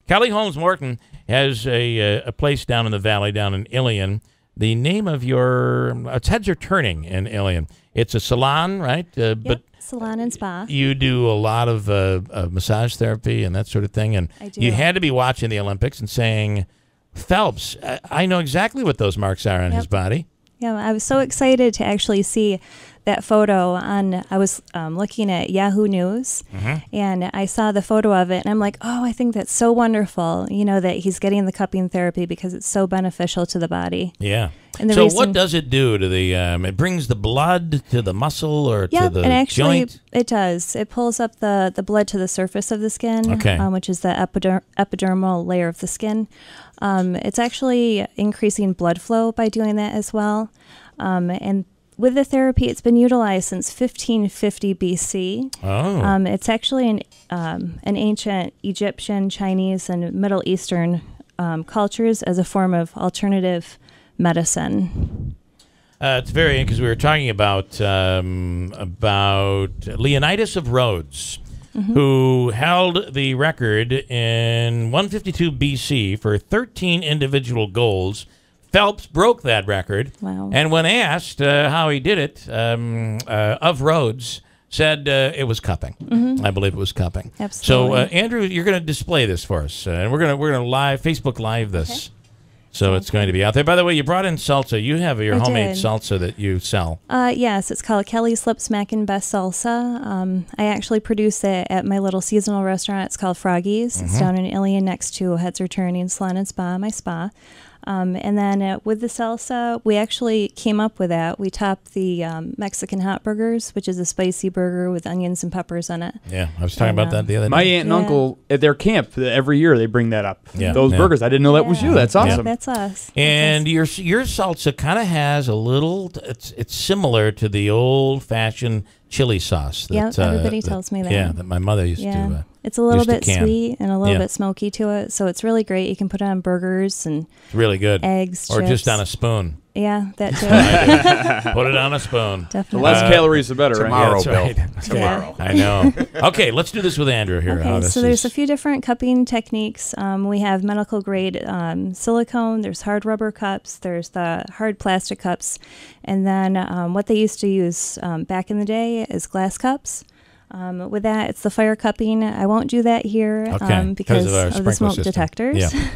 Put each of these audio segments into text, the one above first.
Kelley Holmes Morton has a place down in the valley, down in Ilion. The name of your its heads are turning in Ilion. It's a salon, right? Yep, but salon and spa. You do a lot of massage therapy and that sort of thing. And I do. You had to be watching the Olympics and saying, Phelps, I know exactly what those marks are on his body. Yeah, I was so excited to actually see that photo on, I was looking at Yahoo News, and I saw the photo of it, and I'm like, oh, I think that's so wonderful, you know, that he's getting the cupping therapy because it's so beneficial to the body. Yeah. And so what does it do to the, it brings the blood to the muscle or to the and actually, joint? It does. It pulls up the blood to the surface of the skin, which is the epidermal layer of the skin. It's actually increasing blood flow by doing that as well. And with the therapy, it's been utilized since 1550 BC. Oh. It's actually an ancient Egyptian, Chinese, and Middle Eastern cultures as a form of alternative medicine. It's very, because we were talking about Leonidas of Rhodes, who held the record in 152 BC for 13 individual goals. Phelps broke that record. Wow. And when asked how he did it, of Rhodes said it was cupping. I believe it was cupping. Absolutely. So, Andrew, you're going to display this for us, and we're going to live Facebook Live this. Okay. So it's going to be out there. By the way, you brought in salsa. You have your homemade salsa that you sell. Yes, it's called Kelley Slip Smackin' Best Salsa. I actually produce it at my little seasonal restaurant. It's called Froggy's. It's down in Ilion next to Heads Are Turning Salon and Spa, my spa. And then with the salsa, we actually came up with that. We topped the Mexican hot burgers, which is a spicy burger with onions and peppers in it. Yeah, I was talking about that the other day. My aunt and uncle, at their camp, every year they bring that up. Yeah. Those burgers. I didn't know that was you. That's awesome. That's us. And your salsa kind of has a little, it's similar to the old-fashioned chili sauce. That, everybody tells me that. Yeah, that my mother used to it's a little bit sweet and a little bit smoky to it, so it's really great. You can put it on burgers and it's really good. Eggs, or chips. just on a spoon. Yeah, that too. Put it on a spoon. Definitely. The less calories, the better. Tomorrow, right? Bill. Right. Tomorrow. I know. Okay, let's do this with Andrew here. Okay, so there's a few different cupping techniques. We have medical grade silicone. There's hard rubber cups. There's the hard plastic cups, and then what they used to use back in the day is glass cups. With that, it's the fire cupping. I won't do that here because of the smoke detectors. Yeah.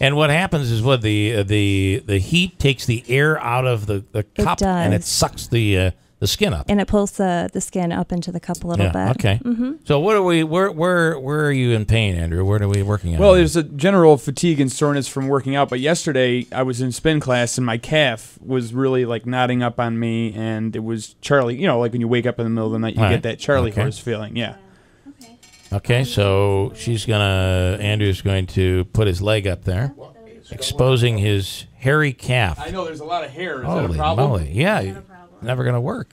And what happens is the heat takes the air out of the cup and it sucks the skin up. And it pulls the skin up into the cup a little bit. Okay. So what are we? Where are you in pain, Andrew? What are we working on? Well, there's a general fatigue and soreness from working out. But yesterday I was in spin class and my calf was really like nodding up on me, and it was Charlie. You know, like when you wake up in the middle of the night, you get that Charlie horse feeling. Yeah. Okay, so Andrew's going to put his leg up there, exposing his hairy calf. I know there's a lot of hair. Is Holy that a problem? moly. Yeah, never going to work.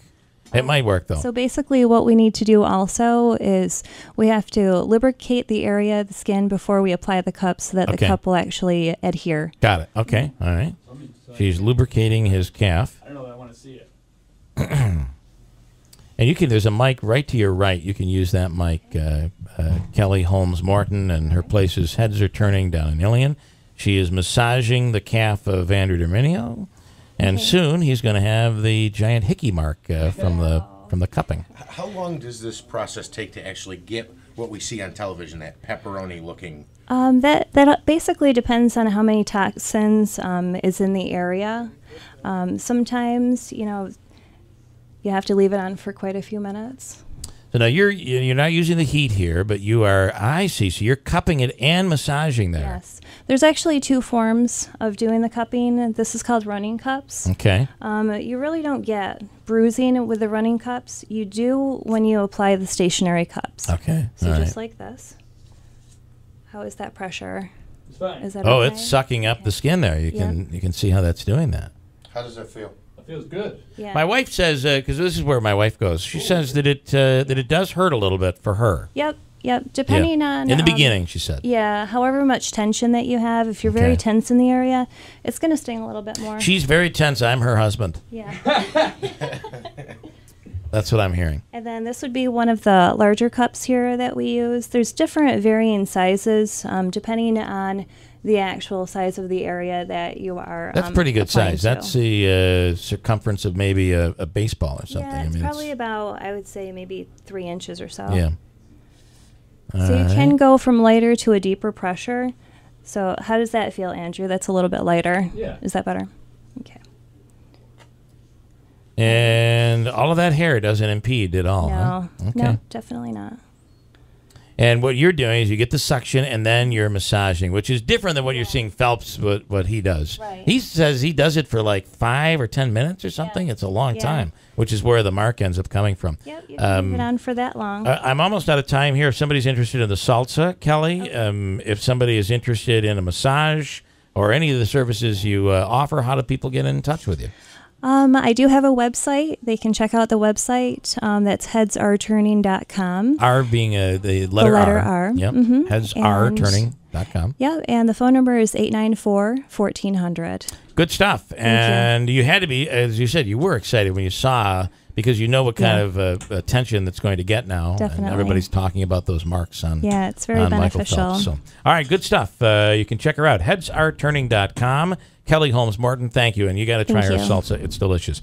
It might work, though. So basically what we need to do also is we have to lubricate the area of the skin before we apply the cup so that the cup will actually adhere. Got it. Okay. All right. She's lubricating his calf. I don't know that I want to see it. And there's a mic right to your right. You can use that mic. Kelley Holmes Morton, and her place is Heads Are Turning down in Ilion. She is massaging the calf of Andrew Dominio, and soon he's going to have the giant hickey mark from the cupping. How long does this process take to actually get what we see on television, that pepperoni looking? That basically depends on how many toxins is in the area. Sometimes, you have to leave it on for quite a few minutes. So now you're not using the heat here, but you are, I see, so you're cupping it and massaging there. Yes. There's actually two forms of doing the cupping. This is called running cups. Okay. You really don't get bruising with the running cups. You do when you apply the stationary cups. Okay. So just like this. How is that pressure? It's fine. Is that okay? okay? It's sucking up the skin there. You can see how that's doing that. How does that feel? Feels good. Yeah. My wife says, because this is where my wife goes, she says that it does hurt a little bit for her. Yep. Depending on in the beginning, she said. Yeah, however much tension that you have, if you're very tense in the area, it's going to sting a little bit more. She's very tense. I'm her husband. Yeah. That's what I'm hearing. And then this would be one of the larger cups here that we use. There's different varying sizes depending on the actual size of the area that you are. That's pretty good size. to. That's the circumference of maybe a baseball or something. Yeah, I it's mean, probably about, I would say, maybe 3 inches or so. Yeah. So you can go from lighter to a deeper pressure. So how does that feel, Andrew? That's a little bit lighter. Yeah. Is that better? Okay. And all of that hair doesn't impede at all. No, Huh? Okay. no, definitely not. And what you're doing is you get the suction and then you're massaging, which is different than what you're seeing Phelps, what he does. Right. He says he does it for like 5 or 10 minutes or something. Yeah. It's a long Yeah. time, which is where the mark ends up coming from. Yep, you can leave it on for that long. I'm almost out of time here. If somebody's interested in the salsa, Kelley, if somebody is interested in a massage or any of the services you offer, how do people get in touch with you? I do have a website. They can check out the website. That's headsarturning.com. R being the letter R. Yep. Mm-hmm. Headsarturning.com. Yeah, and the phone number is 894-1400. Good stuff. And you had to be, as you said, you were excited when you saw, because you know what kind of attention that's going to get now. Definitely. And everybody's talking about those marks on Yeah, it's very on Michael beneficial. Phelps. So, all right, good stuff. You can check her out. Headsarturning.com. Kelley Holmes Morton, thank you. And you got to try Thank her you. salsa. It's delicious.